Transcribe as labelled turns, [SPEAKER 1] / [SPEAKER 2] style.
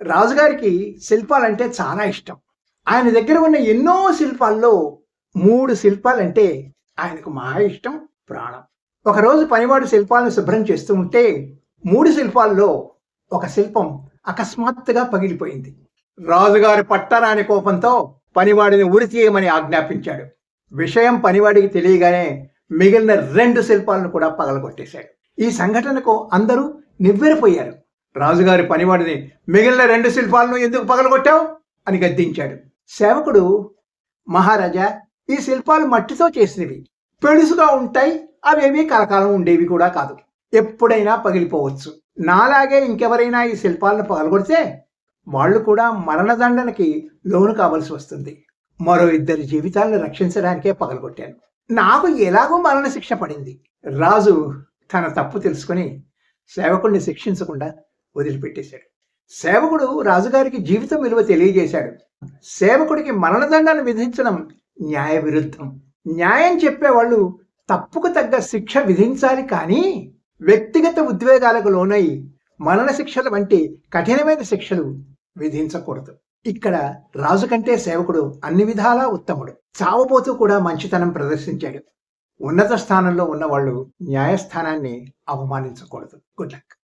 [SPEAKER 1] రాజుగారికి శిల్పాలంటే చాలా ఇష్టం. ఆయన దగ్గర ఉన్న ఎన్నో శిల్పాల్లో 3 శిల్పాలంటే ఆయనకు మహా ఇష్టం, ప్రాణం. ఒకరోజు పనివాడు శిల్పాలను శుభ్రం చేస్తూ ఉంటే 3 శిల్పాల్లో ఒక శిల్పం అకస్మాత్తుగా పగిలిపోయింది. రాజుగారి పట్టరాని కోపంతో పనివాడిని ఉరి తీయమని ఆజ్ఞాపించాడు. విషయం పనివాడికి తెలియగానే మిగిలిన 2 శిల్పాలను కూడా పగలగొట్టేశాడు. ఈ సంఘటనకు అందరూ నివ్వెరపోయారు. రాజుగారి పనివాడిని మిగిలిన 2 శిల్పాలను ఎందుకు పగలగొట్టావు అని గద్దించాడు. సేవకుడు, మహారాజా, ఈ శిల్పాలు మట్టితో చేసినవి, పెడుసుగా ఉంటాయి, అవేమీ కలకాలం ఉండేవి కూడా కాదు, ఎప్పుడైనా పగిలిపోవచ్చు. నాలాగే ఇంకెవరైనా ఈ శిల్పాలను పగలగొడితే వాళ్ళు కూడా మరణదండనకి లోను కావలసి వస్తుంది. మరో 2 జీవితాలను రక్షించడానికే పగలగొట్టాను. నాకు ఎలాగో మరణ శిక్ష పడింది. రాజు తన తప్పు తెలుసుకుని సేవకుడిని శిక్షించకుండా వదిలిపెట్టేశాడు. సేవకుడు రాజుగారికి జీవితం విలువ తెలియజేశాడు. సేవకుడికి మరణదండను విధించడం న్యాయ విరుద్ధం. న్యాయం చెప్పేవాళ్ళు తప్పుకు తగ్గ శిక్ష విధించాలి, కానీ వ్యక్తిగత ఉద్వేగాలకు లోనై మరణ శిక్షల వంటి కఠినమైన శిక్షలు విధించకూడదు. ఇక్కడ రాజు కంటే సేవకుడు అన్ని విధాలా ఉత్తముడు. చావబోతూ కూడా మంచితనం ప్రదర్శించాడు. ఉన్నత స్థానంలో ఉన్నవాళ్ళు న్యాయస్థానాన్ని అవమానించకూడదు. Good luck.